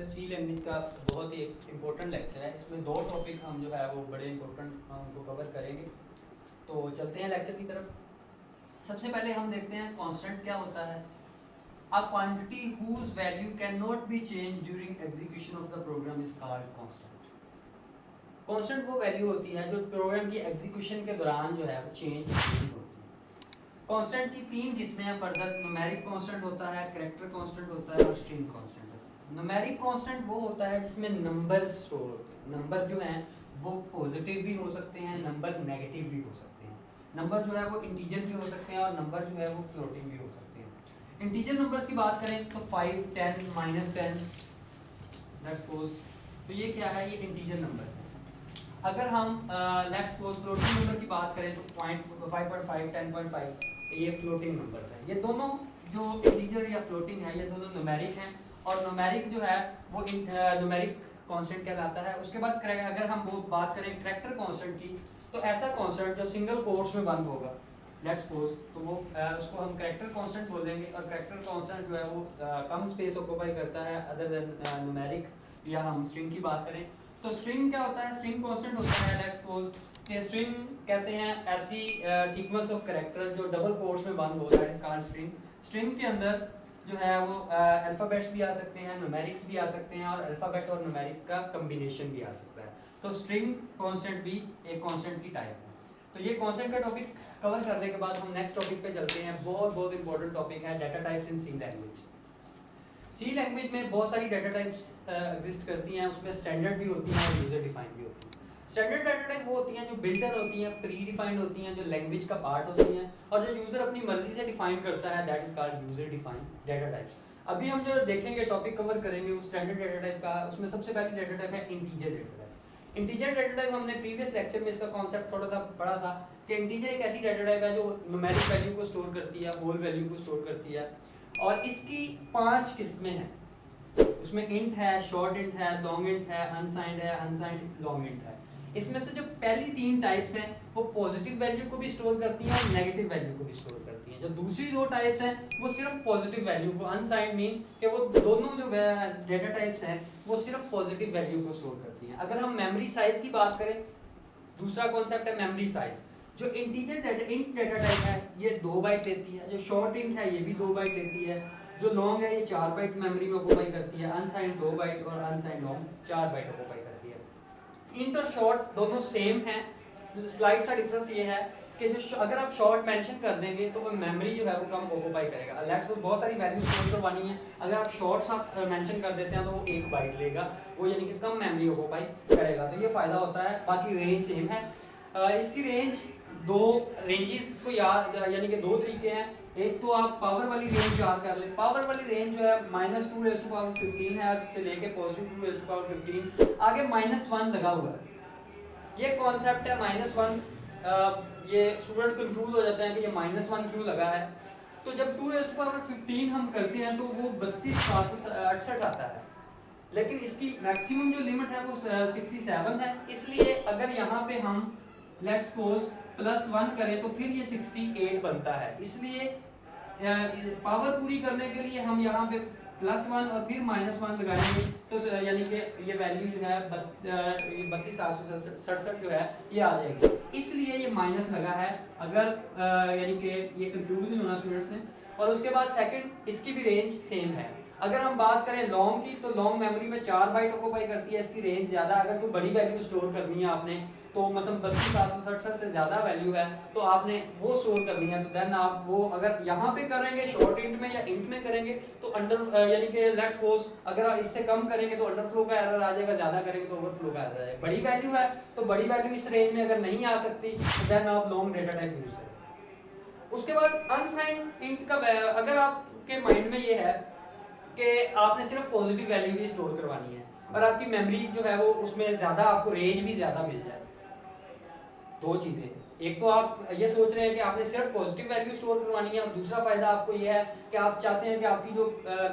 सी language का बहुत ही important lecture है। इसमें दो टॉपिक हम जो है वो बड़े इम्पोर्टेंट उनको कवर करेंगे। तो चलते हैं लेक्चर की तरफ। सबसे पहले हम देखते हैं कांस्टेंट क्या होता है। A quantity whose value can not be change during execution of the program is called constant. Constant वो वैल्यू होती है जो प्रोग्राम की एग्जीक्यूशन के दौरान जो है वो चेंज नहीं होती। कांस्टेंट की तीन किस्में हैं फर्दर। न्यूमेरिक कांस्टेंट होता है, कैरेक्टर कांस्टेंट होता है और स्ट्रिंग कांस्टेंट होता है। न्यूमेरिक कांस्टेंट वो होता है जिसमें नंबर स्टोर होते हैं। नंबर जो हैं वो पॉजिटिव भी हो सकते हैं, नंबर नेगेटिव भी हो सकते हैं। नंबर जो है वो इंटीजर भी हो सकते हैं और नंबर जो है वो फ्लोटिंग भी हो सकते हैं। इंटीजर नंबर्स की बात करें तो 5, 10, -10 लेट्स सपोज, तो ये क्या है, ये इंटीजर नंबर्स हैं। अगर हम लेट्स सपोज फ्लोटिंग नंबर की बात करें तो 5.5, 10.5 ये फ्लोटिंग नंबर्स हैं। ये दोनों जो इंटीजर या फ्लोटिंग है ये दोनों न्यूमेरिक हैं और न्यूमेरिक जो है वो न्यूमेरिक कांस्टेंट कहलाता है। उसके बाद अगर हम वो बात करें कैरेक्टर कांस्टेंट की, तो ऐसा कांस्टेंट जो सिंगल कोट्स में बंद होगा लेट्स सपोज, तो वो उसको हम कैरेक्टर कांस्टेंट बोलेंगे। और कैरेक्टर कांस्टेंट जो है वो कम स्पेस ऑक्यूपाई करता है अदर देन न्यूमेरिक। या हम स्ट्रिंग की बात करें तो स्ट्रिंग क्या होता है, स्ट्रिंग कांस्टेंट होता है लेट्स सपोज कि स्ट्रिंग कहते हैं ऐसी सीक्वेंस ऑफ कैरेक्टर जो डबल कोट्स में बंद होता है, इज कॉल्ड स्ट्रिंग। स्ट्रिंग के अंदर जो है वो अल्फाबेट्स भी आ सकते हैं, न्यूमेरिक्स भी आ सकते हैं और अल्फाबेट और न्यूमेरिक का कॉम्बिनेशन भी आ सकता है। तो स्ट्रिंग कांस्टेंट भी एक कांस्टेंट की टाइप है। तो ये कांस्टेंट का टॉपिक कवर करने के बाद हम नेक्स्ट टॉपिक पे चलते हैं। बहुत इंपॉर्टेंट टॉपिक है data types in C language. C language में बहुत सारी डेटा टाइप्स एग्जिस्ट करती हैं। उसमें स्टैंडर्ड भी होती हैं और यूजर डिफाइंड भी होती हैं। स्टैंडर्ड डेटा टाइप वो होती हैं जो बिल्डर होती हैं, प्री डिफाइंड होती हैं, जो लैंग्वेज का पार्ट होती हैं और जो यूजर अपनी मर्जी से डिफाइन करता है, that is called user defined data types. अभी हम जो देखेंगे टॉपिक कवर करेंगे वो स्टैंडर्ड डेटा टाइप का। उसमें सबसे पहली डेटा टाइप है integer data type. Integer data type हमने प्रीवियस लेक्चर में इसका कॉन्सेप्ट थोड़ा सा पढ़ा था कि इंटीजर एक ऐसी डेटा टाइप है जो न्यूमेरिक वैल्यू को स्टोर करती है, होल वैल्यू को स्टोर करती है और इसकी 5 किस्में हैं। उसमें इंट है, शॉर्ट इंट है, लॉन्ग इंट है, अनसाइंड है, अनसाइंड लॉन्ग इंट है। इसमें से जो पहली 3 टाइप्स हैं वो पॉजिटिव वैल्यू को भी स्टोर करती हैं और नेगेटिव वैल्यू को भी स्टोर करती हैं। जो दूसरी 2 टाइप्स हैं वो सिर्फ पॉजिटिव वैल्यू को, अनसाइंड मीन कि वो दोनों जो डेटा टाइप्स हैं वो सिर्फ पॉजिटिव वैल्यू को स्टोर करती हैं। अगर हम मेमोरी साइज की बात करें, दूसरा कॉन्सेप्ट है मेमोरी साइज। जो integer data int data type है ये 2 बाइट लेती है, जो शॉर्ट इंट है ये भी 2 बाइट लेती है, जो लॉन्ग है ये 4 बाइट मेमोरी में ऑक्यूपाई करती है, अनसाइंड 2 बाइट और अनसाइंड लॉन्ग 4 बाइट ऑक्यूपाई करती है। इंट और शॉर्ट दोनों सेम हैं। स्लाइड सा डिफरेंस ये है कि जो अगर आप शॉर्ट मेंशन कर देंगे तो वो मेमोरी जो है वो कम ऑक्यूपाई करेगा। लेट्स सपोज बहुत सारी वैल्यू स्टोर करवानी है, अगर आप शॉर्ट सा मेंशन कर देते हैं तो वो 1 बाइट लेगा, वो यानी कि कम मेमोरी ऑक्यूपाई करेगा। तो ये फायदा होता है। बाकी रेंज सेम है। इसकी रेंज 2 रेंजेस को याद यानी कि 2 तरीके हैं। एक तो आप पावर वाली रेंज याद कर लें। पावर वाली रेंज जो है -2⁻15 है से लेके +2⁻15 आगे -1 लगा हुआ है। ये कॉन्सेप्ट है -1। ये स्टूडेंट कंफ्यूज हो जाते हैं कि ये -1 क्यों लगा है। तो जब 2⁻15 हम करते हैं तो वो 32,768 आता है, लेकिन इसकी मैक्सिमम जो लिमिट है वो 67 है। इसलिए अगर यहाँ पे हम लेट्स सपोज +1 करें तो फिर ये 68 बनता है। इसलिए पावर पूरी करने के लिए हम यहाँ पे +1 और फिर -1 लगाएंगे तो यानी कि ये वैल्यू जो है 32,767 जो है ये आ जाएगी। इसलिए ये माइनस लगा है, अगर यानी कि ये कंफ्यूज नहीं होना स्टूडेंट्स ने। और उसके बाद सेकंड, इसकी भी रेंज सेम है। अगर हम बात करें लॉन्ग की तो लॉन्ग मेमोरी में 4 बाइट ऑक्यूपाई करती है, इसकी रेंज ज्यादा। अगर कोई बड़ी वैल्यू स्टोर करनी है आपने तो मसलन 32,767 से ज्यादा वैल्यू है तो आपने वो स्टोर करनी है, तो देन आप वो अगर यहाँ पे करेंगे शॉर्ट इंट में या इंट में करेंगे तो अंडर यानी कि लेट्स सपोज अगर आप इससे कम करेंगे तो अंडरफ्लो का एरर आ जाएगा, ज्यादा करेंगे तो ओवरफ्लो का एरर आ जाएगा। बड़ी वैल्यू है तो बड़ी वैल्यू इस रेंज में अगर नहीं आ सकती तो देन आप लॉन्ग डेटा टाइप यूज करें। उसके बाद अनसाइंड इंट का अगर आपके माइंड में ये है कि आपने सिर्फ पॉजिटिव वैल्यू ही स्टोर करवानी है और आपकी मेमोरी जो है वो उसमें ज्यादा आपको रेंज भी ज्यादा मिल जाए, 2 चीजें। एक तो आप ये सोच रहे हैं कि आपने सिर्फ पॉजिटिव वैल्यू स्टोर करवानी है और दूसरा फायदा आपको ये है कि आप चाहते हैं कि आपकी जो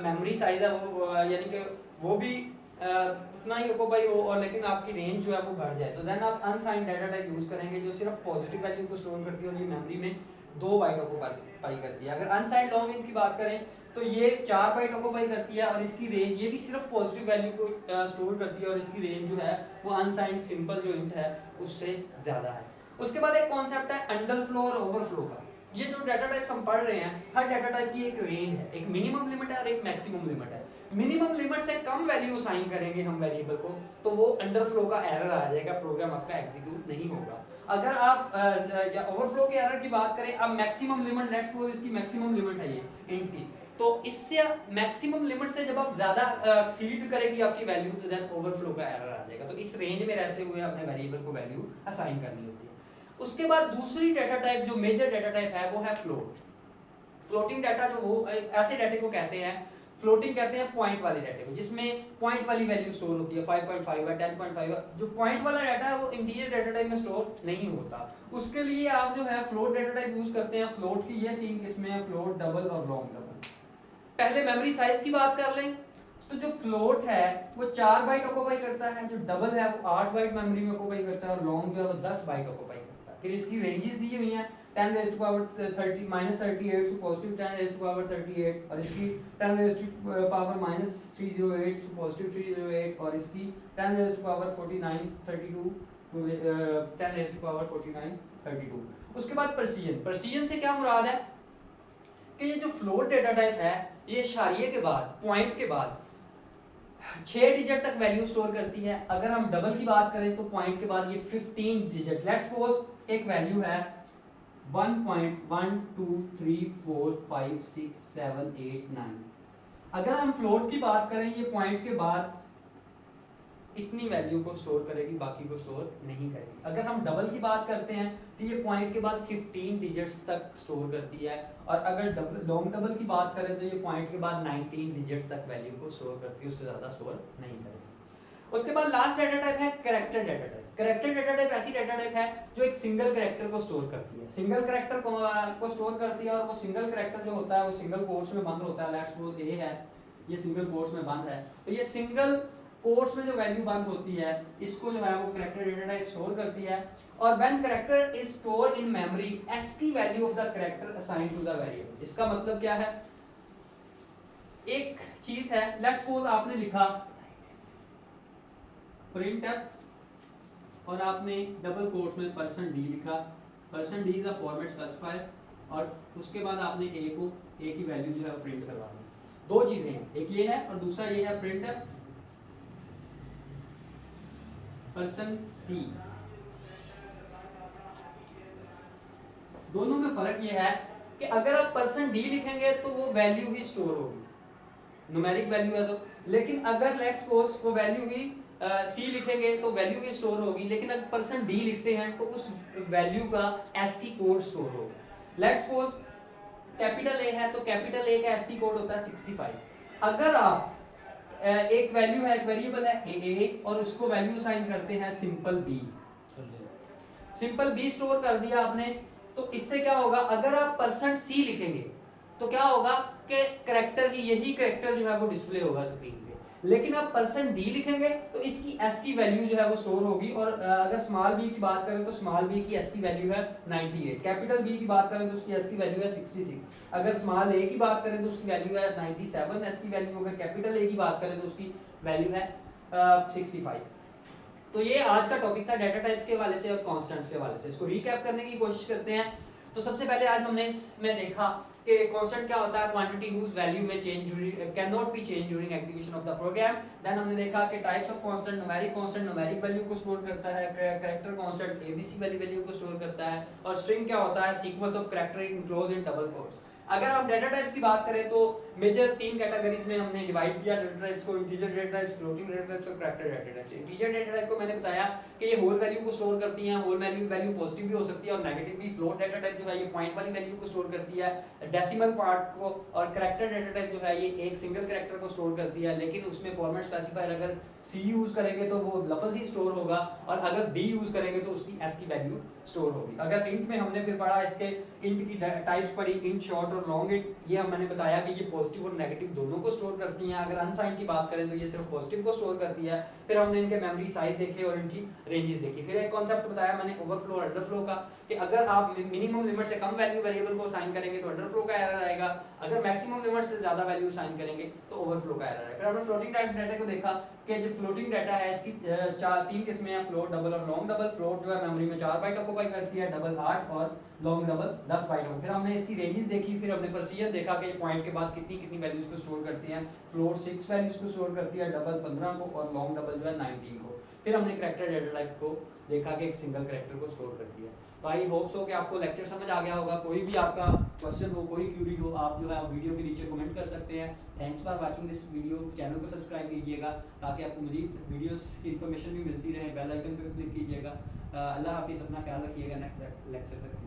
मेमोरी साइज है वो यानी कि वो भी उतना ही ऑक्यूपाई हो और लेकिन आपकी रेंज जो है वो बढ़ जाए। तो देन आप अनसाइंड डेटा टाइप यूज करेंगे जो सिर्फ पॉजिटिव वैल्यू को स्टोर करती है और ये मेमोरी में 2 बाइट ऑक्यूपाई करती है। अगर अनसाइंड लॉन्ग इंट की बात करें तो ये 4 बाइट ऑक्यूपाई करती है और इसकी रेंज, ये भी सिर्फ पॉजिटिव वैल्यू को स्टोर करती है और इसकी रेंज जो है वो अनसाइंड सिंपल जो इंट है उससे ज्यादा है। उसके बाद एक कॉन्सेप्ट है अंडरफ्लो और ओवरफ्लो का। ये जो डाटा टाइप्स हम पढ़ रहे हैं, हर डाटा टाइप की एक रेंज है, एक मिनिमम लिमिट है और एक मैक्सिमम लिमिट है। मिनिमम लिमिट से कम वैल्यू असाइन करेंगे हम वेरिएबल को तो वो अंडरफ्लो का एरर आ जाएगा, प्रोग्राम आपका एग्जीक्यूट नहीं होगा। अगर आप या ओवरफ्लो के एरर की बात करें, अब मैक्सिमम लिमिट, लेट्स सपोज इसकी मैक्सिमम लिमिट है ये इंट की, तो इससे मैक्सिमम लिमिट से जब आप ज्यादा एक्सीड करेगी आपकी वैल्यू तो देन ओवरफ्लो का एरर आ जाएगा। तो इस रेंज में रहते हुए अपने वेरिएबल को वैल्यू असाइन करनी होती है। उसके बाद दूसरी डाटा टाइप जो मेजर डाटा टाइप है वो है फ्लोट। फ्लोटिंग डाटा जो वो ऐसे डाटे को कहते हैं, फ्लोटिंग कहते हैं पॉइंट वाले डाटे को, जिसमें पॉइंट वाली वैल्यू स्टोर होती है, 5.5 है, 10.5 है। जो पॉइंट वाला डाटा है वो इंटीजर डाटा टाइप में स्टोर नहीं होता। उसके लिए आप जो है फ्लोट डाटा टाइप यूज करते हैं। फ्लोट की ये 3 किस्में हैं, फ्लोट, डबल और लॉन्ग डबल। पहले मेमोरी साइज की बात कर लें तो जो फ्लोट है वो 4 बाइट ऑक्यूपाई करता है, जो डबल है वो 8 बाइट मेमोरी में ऑक्यूपाई करता है और लॉन्ग जो है वो 10 बाइट ऑक्यूपाई करता है। फिर इसकी रेंजेस दी हुई हैं 10 raised to power 30 minus 38 to positive 10 raised to power 38 और इसकी 10 raised to power minus 308 to positive 308 और इसकी 10 raised to power 49 32 to 10 raised to power 49 32। उसके बाद प्रेसिजन। प्रेसिजन से क्या मुराद है कि ये जो फ्लोट डेटा टाइप है ये इशारिये के बाद, पॉइंट के बाद 6 डिजिट तक वैल्यू स्टोर करती है। अगर हम डबल की बात करें तो पॉइंट के बाद ये 15 डिजिट, लेट्स सपोज एक वैल्यू है 1.123456789। अगर हम फ्लोट की बात करें ये पॉइंट के बाद इतनी वैल्यू को स्टोर करेगी, बाकी को स्टोर नहीं करेगी। अगर हम डबल की बात करते हैं तो ये पॉइंट के बाद 15 डिजिट्स तक स्टोर करती है और अगर लॉन्ग डबल की बात करें तो ये पॉइंट के बाद 19 डिजिट्स तक वैल्यू को स्टोर करती है, उससे ज्यादा स्टोर नहीं करेगी। उसके बाद लास्ट डाटा टाइप है character data type. Character data type ऐसी डाटा टाइप है जो एक सिंगल कैरेक्टर को स्टोर करती है, सिंगल कैरेक्टर को स्टोर करती है और वो सिंगल कैरेक्टर जो होता है वो सिंगल कोट्स में बंद होता है। लेट्स सपोज ये है, ये सिंगल कोट्स में बंद है, तो ये सिंगल कोट्स में जो वैल्यू बंद होती है इसको जो है वो कैरेक्टर डाटा टाइप स्टोर करती है। और when character is store in memory, ASCII value of the character assign to the variable. इसका मतलब क्या है, एक चीज है, लेट्स सपोज आपने लिखा printf और आपने डबल कोट्स में %d लिखा, %d is a format specifier और उसके बाद आपने a की वैल्यू जो है प्रिंट करवा दी। दो चीजें हैं, एक ये है और दूसरा ये है printf %c। दोनों में फर्क ये है कि अगर आप %d लिखेंगे तो वो वैल्यू ही स्टोर होगी, न्यूमेरिक वैल्यू है तो, लेकिन अगर लेट्स सपोज वो वैल्यू ही C लिखेंगे तो वैल्यू ही स्टोर होगी, लेकिन अगर %d लिखते हैं तो उस वैल्यू का ASCII कोड स्टोर होगा। लेट्स सपोज कैपिटल A है तो कैपिटल A का ASCII कोड होता है 65। अगर आप एक वैल्यू है, एक वेरिएबल है a और उसको वैल्यू असाइन करते हैं simple b, simple b store कर दिया आपने, तो इससे क्या होगा, अगर आप %c लिखेंगे तो क्या होगा कि कैरेक्टर की यही कैरेक्टर जो है वो डिस्प्ले होगा स्क्रीन पे, लेकिन आप %d लिखेंगे तो इसकी ASCII वैल्यू जो है वो स्टोर होगी। और अगर स्मॉल b की बात करें तो स्मॉल b की ASCII वैल्यू है 98, कैपिटल B की बात करें तो उसकी ASCII वैल्यू है 66, अगर स्मॉल a की बात करें तो उसकी वैल्यू है 97 ASCII वैल्यू, अगर कैपिटल A की बात करें तो उसकी वैल्यू है 65। तो ये आज का टॉपिक था डाटा टाइप्स के हवाले से और कांस्टेंट्स के हवाले से। इसको रीकैप करने की कोशिश करते हैं। तो सबसे पहले आज हमने इसमें देखा कि कांस्टेंट क्या होता है, क्वांटिटी हुज वैल्यू में change can not be change during execution of the program. Then हमने देखा कि types of constant, numeric value को स्टोर करता है, कैरेक्टर कांस्टेंट ABC वाली वैल्यू को स्टोर करता है, और स्ट्रिंग क्या होता है, sequence of character enclose in double quotes. अगर हम डाटा टाइप्स की बात करें तो मेजर 3 कैटेगरीज में हमने डिवाइड किया डाटा टाइप्स को, integer data types, floating data types और character data types. Integer data type को मैंने बताया कि ये होल वैल्यू को स्टोर करती हैं, होल वैल्यू पॉजिटिव भी हो सकती है और नेगेटिव भी। फ्लोट डाटा टाइप जो है ये पॉइंट वाली वैल्यू को स्टोर करती है, डेसिमल पार्ट को। और कैरेक्टर डाटा टाइप जो है ये एक सिंगल कैरेक्टर को स्टोर करती है, लेकिन उसमें फॉर्मेट स्पेसिफायर अगर C यूज करेंगे तो वो लफ्ज ही स्टोर होगा, और अगर D यूज करेंगे तो उसकी ASCII वैल्यू स्टोर होगी। अगर इंट में हमने फिर पढ़ा, इसके इंट की टाइप्स पढ़ी, इंट शॉर्ट शॉर्ट और लॉन्ग इंट, ये मैंने बताया कि ये पॉजिटिव और नेगेटिव दोनों को स्टोर करती हैं। अगर अनसाइंड की बात करें तो ये सिर्फ पॉजिटिव को स्टोर करती है। फिर हमने इनके मेमोरी साइज देखे और इनकी रेंजेस देखी। फिर एक कॉन्सेप्ट बताया मैंने ओवरफ्लो और अंडरफ्लो का, कि अगर आप मिनिमम लिमिट से कम वैल्यू वेरिएबल को असाइन करेंगे तो अंडरफ्लो का एरर आएगा, अगर मैक्सिमम लिमिट से ज्यादा वैल्यू असाइन करेंगे तो ओवरफ्लो का एरर आएगा। फिर हमने फ्लोटिंग टाइप डाटा को देखा कि जो फ्लोटिंग डाटा है इसकी तीन किस्में हैं, फ्लोट, डबल और लॉन्ग डबल। फ्लोट जो है मेमोरी में 4 बाइट ऑक्यूपाई करती है, डबल 8 और लॉन्ग डबल 10 बाइट ऑक्यूपाई। फिर हमने इसकी रेंजेस देखी, फिर हमने प्रोसीजर देखा कि पॉइंट के बाद कितनी कितनी वैल्यूज को स्टोर करती हैं। फ्लोट 6 वैल्यूज को स्टोर करती है, डबल 15 को और लॉन्ग डबल जो है 19 को। फिर हमने कैरेक्टर डाटा टाइप को देखा कि एक सिंगल कैरेक्टर को स्टोर करती है। तो आई होप सो कि आपको लेक्चर समझ आ गया होगा। कोई भी आपका क्वेश्चन हो, कोई क्यूरी हो, आप जो है वीडियो के नीचे कमेंट कर सकते हैं। Thanks for watching this video. Channel को सब्सक्राइब कीजिएगा ताकि आपको मजीद वीडियोस की इन्फॉर्मेशन भी मिलती रहे। बेल आइकन पर क्लिक कीजिएगा। अल्लाह हाफिज़, अपना ख्याल रखिएगा। नेक्स्ट लेक्चर तक